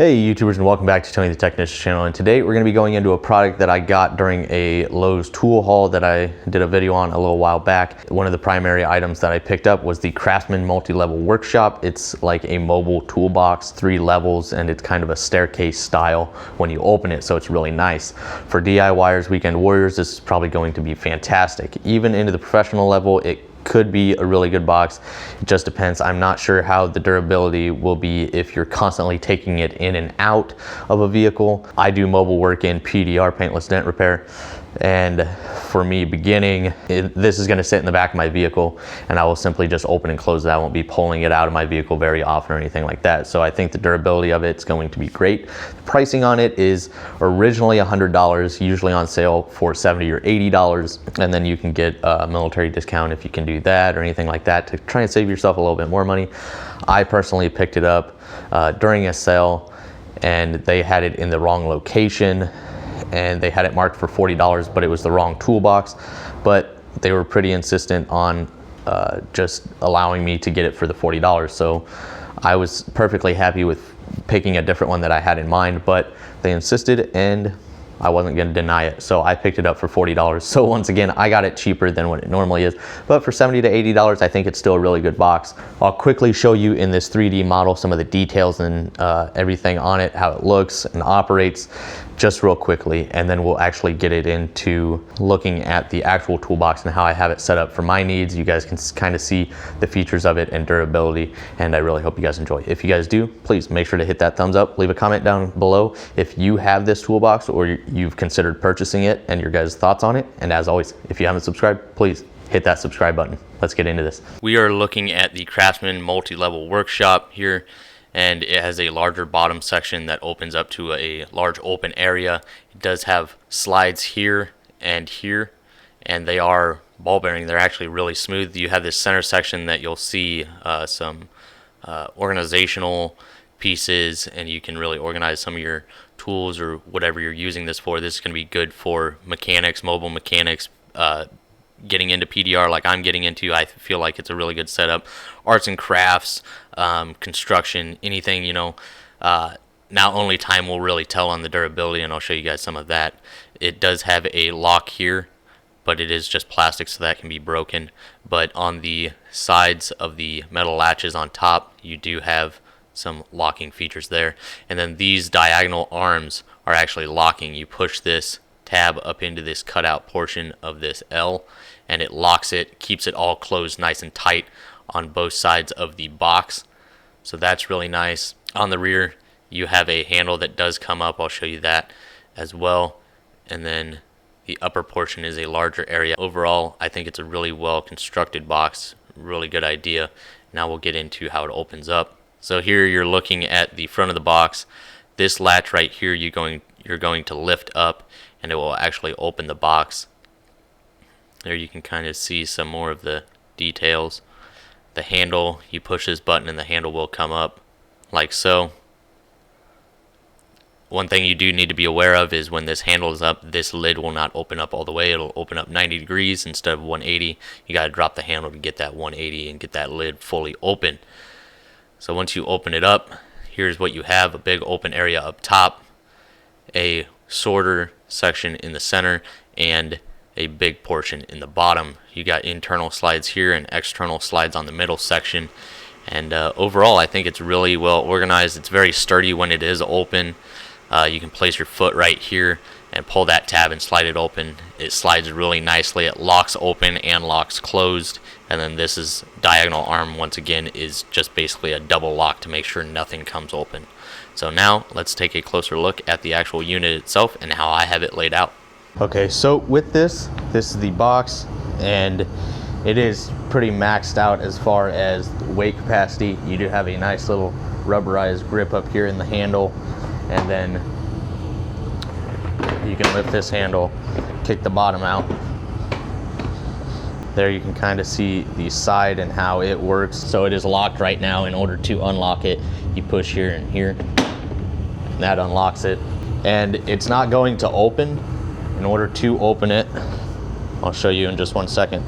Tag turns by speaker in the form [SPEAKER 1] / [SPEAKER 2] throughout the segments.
[SPEAKER 1] Hey YouTubers, and welcome back to Tony the Technician channel. And today we're going to be going into a product that I got during a Lowe's tool haul that I did a video on a little while back. One of the primary items that I picked up was the Craftsman Multi-Level Workshop. It's like a mobile toolbox, 3 levels, and it's kind of a staircase style when you open it, so it's really nice. For DIYers, weekend warriors, this is probably going to be fantastic. Even into the professional level, it could be a really good box. It just depends. I'm not sure how the durability will be if you're constantly taking it in and out of a vehicle. I do mobile work in PDR, paintless dent repair, and for me beginning, this is going to sit in the back of my vehicle and I will simply just open and close it. I won't be pulling it out of my vehicle very often or anything like that. So I think the durability of it's going to be great. The pricing on it is originally $100, usually on sale for $70 or $80, and then you can get a military discount if you can do that or anything like that to try and save yourself a little bit more money. I personally picked it up during a sale and they had it in the wrong location and they had it marked for $40, but it was the wrong toolbox. But they were pretty insistent on just allowing me to get it for the $40. So I was perfectly happy with picking a different one that I had in mind, but they insisted and I wasn't going to deny it. So I picked it up for $40. So once again, I got it cheaper than what it normally is, but for $70 to $80, I think it's still a really good box. I'll quickly show you in this 3D model some of the details and everything on it, how it looks and operates, just real quickly, and then we'll actually get it into looking at the actual toolbox and how I have it set up for my needs. You guys can kind of see the features of it and durability, and I really hope you guys enjoy. If you guys do, please make sure to hit that thumbs up, leave a comment down below if you have this toolbox or you've considered purchasing it and your guys' thoughts on it. And as always, if you haven't subscribed, please hit that subscribe button. Let's get into this.
[SPEAKER 2] We are looking at the Craftsman Multi-Level Workshop here, and it has a larger bottom section that opens up to a large open area. It does have slides here, and they are ball bearing. They're actually really smooth. You have this center section that you'll see some organizational pieces, and you can really organize some of your tools or whatever you're using this for. This is going to be good for mechanics, mobile mechanics, getting into PDR like I'm getting into. I feel like it's a really good setup. Arts and crafts, construction, anything, you know. Now only time will really tell on the durability, and I'll show you guys some of that. It does have a lock here, but it is just plastic, so that can be broken. But on the sides of the metal latches on top, you do have some locking features there. And then these diagonal arms are actually locking. You push this tab up into this cutout portion of this L, and it locks it, keeps it all closed nice and tight on both sides of the box. So that's really nice. On the rear, you have a handle that does come up. I'll show you that as well. And then the upper portion is a larger area. Overall, I think it's a really well constructed box. Really good idea. Now we'll get into how it opens up. So here you're looking at the front of the box. This latch right here, you're going to lift up, and it will actually open the box. There you can kind of see some more of the details. The handle, you push this button and the handle will come up like so. One thing you do need to be aware of is when this handle is up, this lid will not open up all the way. It'll open up 90 degrees instead of 180. You got to drop the handle to get that 180 and get that lid fully open. So once you open it up, here's what you have: a big open area up top, a sorter section in the center, and a big portion in the bottom. You got internal slides here and external slides on the middle section. And overall, I think it's really well organized. It's very sturdy when it is open. You can place your foot right here and pull that tab and slide it open. It slides really nicely. It locks open and locks closed. And then this is diagonal arm, once again, is just basically a double lock to make sure nothing comes open. So now let's take a closer look at the actual unit itself and how I have it laid out.
[SPEAKER 1] Okay, so with this is the box, and it is pretty maxed out as far as weight capacity. You do have a nice little rubberized grip up here in the handle, and then you can lift this handle, kick the bottom out. There you can kind of see the side and how it works. So it is locked right now. In order to unlock it, you push here and here. That unlocks it, and it's not going to open. In order to open it, I'll show you in just one second.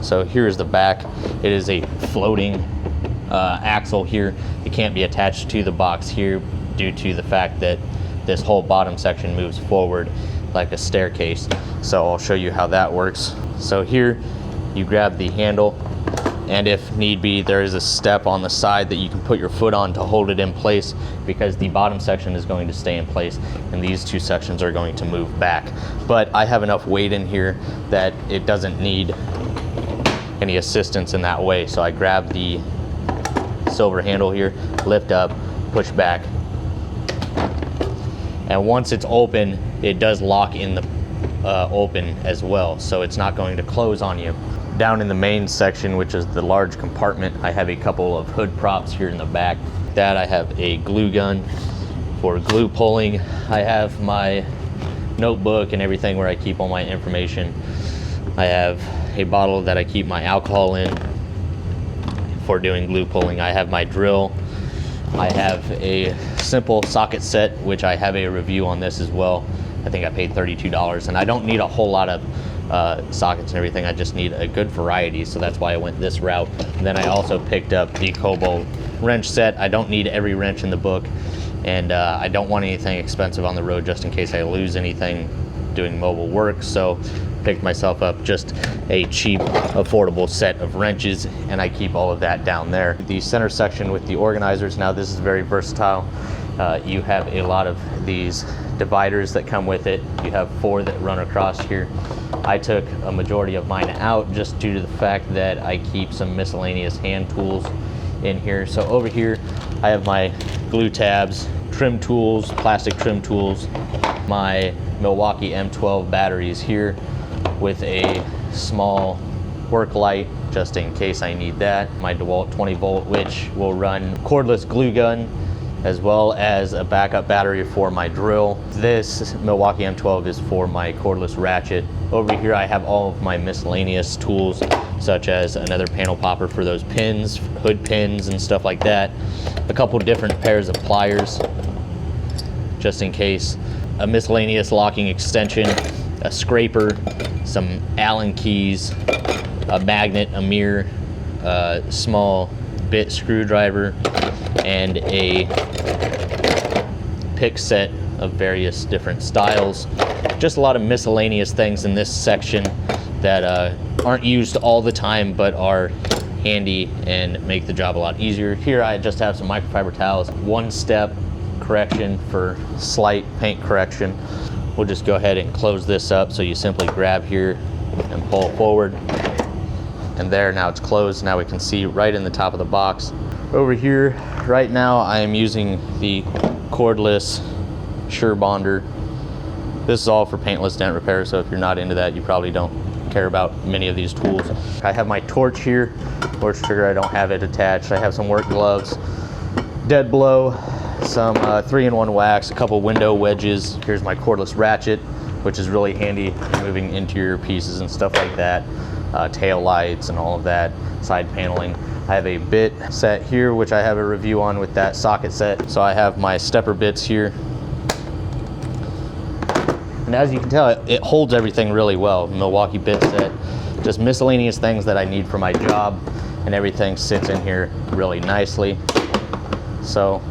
[SPEAKER 1] So here's the back. It is a floating axle here. It can't be attached to the box here due to the fact that this whole bottom section moves forward like a staircase. So I'll show you how that works. So here you grab the handle, and if need be, there is a step on the side that you can put your foot on to hold it in place, because the bottom section is going to stay in place and these two sections are going to move back. But I have enough weight in here that it doesn't need any assistance in that way. So I grab the silver handle here, lift up, push back, and once it's open, it does lock in the open as well, so it's not going to close on you. Down in the main section, which is the large compartment, I have a couple of hood props here in the back. That I have a glue gun for glue pulling. I have my notebook and everything where I keep all my information. I have a bottle that I keep my alcohol in for doing glue pulling. I have my drill. I have a simple socket set, which I have a review on this as well. I think I paid $32, and I don't need a whole lot of sockets and everything. I just need a good variety, so that's why I went this route. And then I also picked up the Cobo Wrench Set. I don't need every wrench in the book, and I don't want anything expensive on the road just in case I lose anything doing mobile work. So picked myself up just a cheap, affordable set of wrenches, and I keep all of that down there. The center section with the organizers, now this is very versatile. You have a lot of these dividers that come with it. You have 4 that run across here. I took a majority of mine out just due to the fact that I keep some miscellaneous hand tools in here. So over here I have my glue tabs, trim tools, plastic trim tools, my Milwaukee M12 batteries here with a small work light just in case I need that, my DeWalt 20 volt, which will run cordless glue gun, as well as a backup battery for my drill. This Milwaukee M12 is for my cordless ratchet. Over here I have all of my miscellaneous tools, such as another panel popper for those pins, hood pins and stuff like that, a couple different pairs of pliers just in case, a miscellaneous locking extension, a scraper, some Allen keys, a magnet, a mirror, a small bit screwdriver, and a pick set of various different styles. Just a lot of miscellaneous things in this section that aren't used all the time but are handy and make the job a lot easier. Here I just have some microfiber towels, 1-step correction for slight paint correction. We'll just go ahead and close this up, so you simply grab here and pull forward, and there, now it's closed. Now we can see right in the top of the box. Over here right now I am using the cordless Sure Bonder. This is all for paintless dent repair, so if you're not into that, you probably don't care about many of these tools. I have my torch here, torch trigger, I don't have it attached. I have some work gloves, dead blow, some 3-in-1 wax, a couple window wedges. Here's my cordless ratchet, which is really handy moving interior pieces and stuff like that, tail lights and all of that, side paneling. I have a bit set here, which I have a review on with that socket set. So I have my stepper bits here. And as you can tell, it holds everything really well. Milwaukee bit set, just miscellaneous things that I need for my job, and everything sits in here really nicely. So,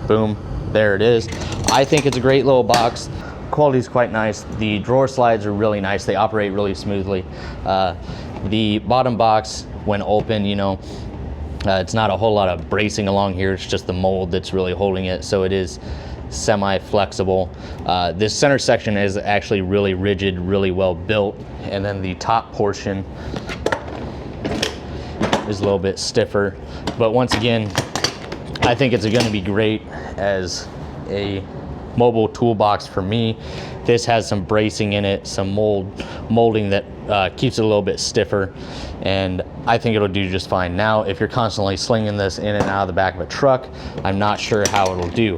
[SPEAKER 1] boom, there it is. I think it's a great little box. Quality is quite nice. The drawer slides are really nice. They operate really smoothly. The bottom box, when open, you know, it's not a whole lot of bracing along here. It's just the mold that's really holding it. So it is semi-flexible. This center section is actually really rigid, really well built. And then the top portion is a little bit stiffer. But once again, I think it's going to be great as a mobile toolbox for me. This has some bracing in it, some molding that keeps it a little bit stiffer, and I think it'll do just fine. Now, if you're constantly slinging this in and out of the back of a truck, I'm not sure how it'll do.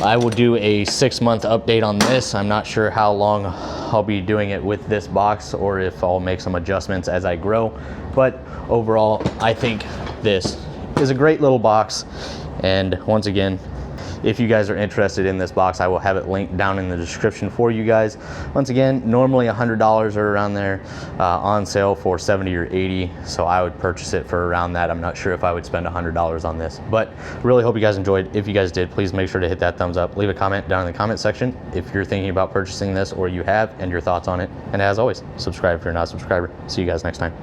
[SPEAKER 1] I will do a 6-month update on this. I'm not sure how long I'll be doing it with this box, or if I'll make some adjustments as I grow. But overall, I think this is a great little box. And once again, if you guys are interested in this box, I will have it linked down in the description for you guys. Once again, normally $100 or around there, on sale for 70 or 80. So I would purchase it for around that. I'm not sure if I would spend $100 on this, but really hope you guys enjoyed. If you guys did, please make sure to hit that thumbs up. Leave a comment down in the comment section if you're thinking about purchasing this or you have, and your thoughts on it. And as always, subscribe if you're not a subscriber. See you guys next time.